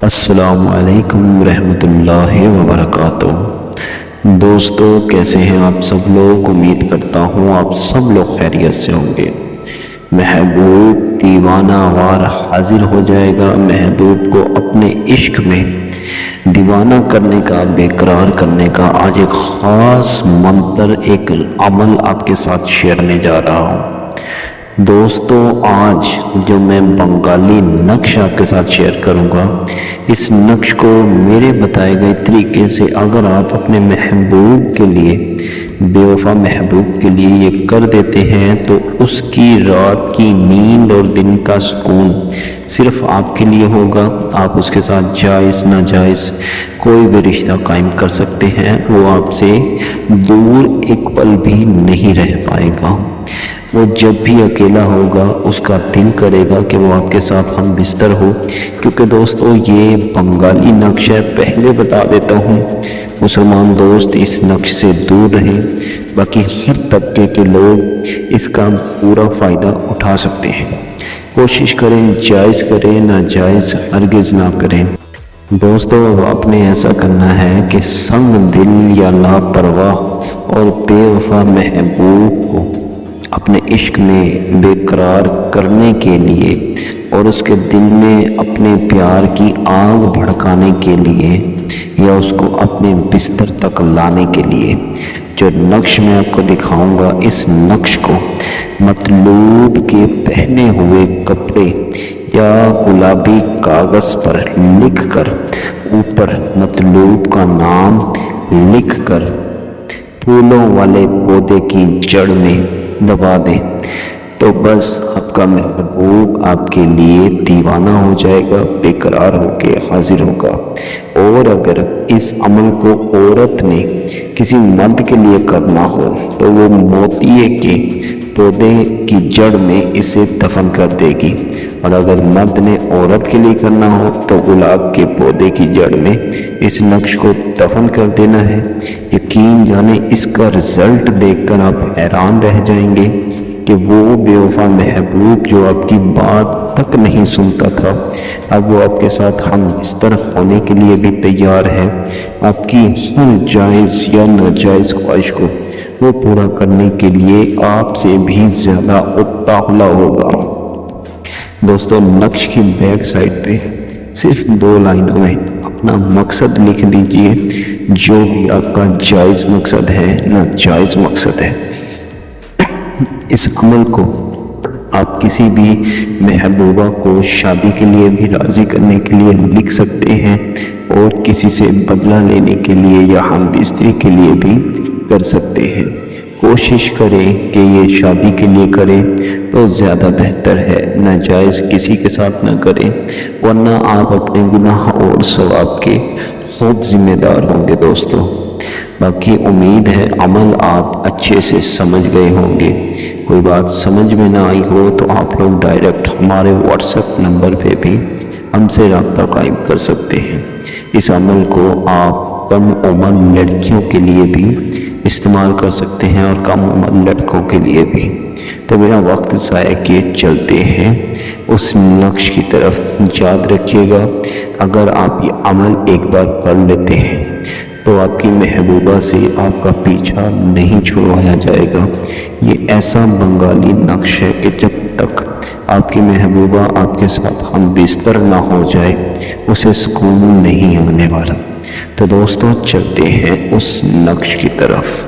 السلام علیکم ورحمۃ اللہ وبرکاتہ۔ دوستو کیسے ہیں آپ سب لوگ؟ امید کرتا ہوں آپ سب لوگ خیریت سے ہوں گے۔ محبوب دیوانہ وار حاضر ہو جائے گا۔ محبوب کو اپنے عشق میں دیوانہ کرنے کا، بے قرار کرنے کا آج ایک خاص منتر، ایک عمل آپ کے ساتھ شیئر کرنے جا رہا ہوں۔ دوستو آج جو میں بنگالی نقش آپ کے ساتھ شیئر کروں گا، اس نقش کو میرے بتائے گئے طریقے سے اگر آپ اپنے محبوب کے لیے، بے وفا محبوب کے لیے یہ کر دیتے ہیں تو اس کی رات کی نیند اور دن کا سکون صرف آپ کے لیے ہوگا۔ آپ اس کے ساتھ جائز ناجائز کوئی بھی رشتہ قائم کر سکتے ہیں، وہ آپ سے دور ایک پل بھی نہیں رہ پائے گا۔ وہ جب بھی اکیلا ہوگا اس کا دل کرے گا کہ وہ آپ کے ساتھ ہم بستر ہو۔ کیونکہ دوستو یہ بنگالی نقش ہے، پہلے بتا دیتا ہوں، مسلمان دوست اس نقش سے دور رہیں، باقی ہر طبقے کے لوگ اس کا پورا فائدہ اٹھا سکتے ہیں۔ کوشش کریں، جائز کریں، ناجائز ہرگز نہ کریں۔ دوستو آپ نے ایسا کرنا ہے کہ سنگ دل یا لاپرواہ اور بے وفا محبوب کو اپنے عشق میں بے قرار کرنے کے لیے اور اس کے دل میں اپنے پیار کی آگ بھڑکانے کے لیے یا اس کو اپنے بستر تک لانے کے لیے جو نقش میں آپ کو دکھاؤں گا، اس نقش کو مطلوب کے پہنے ہوئے کپڑے یا گلابی کاغذ پر لکھ کر، اوپر مطلوب کا نام لکھ کر پھولوں والے پودے کی جڑ میں دبا دیں، تو بس آپ کا محبوب آپ کے لیے دیوانہ ہو جائے گا، بے قرار ہو کے حاضر ہوگا۔ اور اگر اس عمل کو عورت نے کسی مرد کے لیے کرنا ہو تو وہ موتیے کے پودے کی جڑ میں اسے دفن کر دے گی، اور اگر مرد نے عورت کے لیے کرنا ہو تو گلاب کے پودے کی جڑ میں اس نقش کو دفن کر دینا ہے۔ یقین جانے اس کا رزلٹ دیکھ کر آپ حیران رہ جائیں گے کہ وہ بے وفا محبوب جو آپ کی بات تک نہیں سنتا تھا، اب وہ آپ کے ساتھ ہم بستر ہونے کے لیے بھی تیار ہے۔ آپ کی ہر جائز یا ناجائز خواہش کو وہ پورا کرنے کے لیے آپ سے بھی زیادہ اتاولا ہوگا۔ دوستو نقش کی بیک سائڈ پہ صرف 2 لائنوں میں اپنا مقصد لکھ دیجئے، جو بھی آپ کا جائز مقصد ہے، ناجائز مقصد ہے۔ اس عمل کو آپ کسی بھی محبوبہ کو شادی کے لیے بھی راضی کرنے کے لیے لکھ سکتے ہیں، اور کسی سے بدلہ لینے کے لیے یا ہم بستری کے لیے بھی کر سکتے ہیں۔ کوشش کریں کہ یہ شادی کے لیے کریں تو زیادہ بہتر ہے، ناجائز کسی کے ساتھ نہ کریں، ورنہ آپ اپنے گناہ اور ثواب کے خود ذمہ دار ہوں گے۔ دوستو باقی امید ہے عمل آپ اچھے سے سمجھ گئے ہوں گے۔ کوئی بات سمجھ میں نہ آئی ہو تو آپ لوگ ڈائریکٹ ہمارے واٹس ایپ نمبر پہ بھی ہم سے رابطہ قائم کر سکتے ہیں۔ اس عمل کو آپ کم عمر لڑکیوں کے لیے بھی استعمال کر سکتے ہیں اور کم عمر لڑکوں کے لیے بھی۔ تو بنا وقت ضائع کیے چلتے ہیں اس نقش کی طرف۔ یاد رکھیے گا، اگر آپ یہ عمل ایک بار پڑھ لیتے ہیں تو آپ کی محبوبہ سے آپ کا پیچھا نہیں چھڑوایا جائے گا۔ یہ ایسا بنگالی نقش ہے کہ جب تک آپ کی محبوبہ آپ کے ساتھ ہم بستر نہ ہو جائے اسے سکون نہیں آنے والا۔ تو دوستوں چلتے ہیں اس نقش کی طرف۔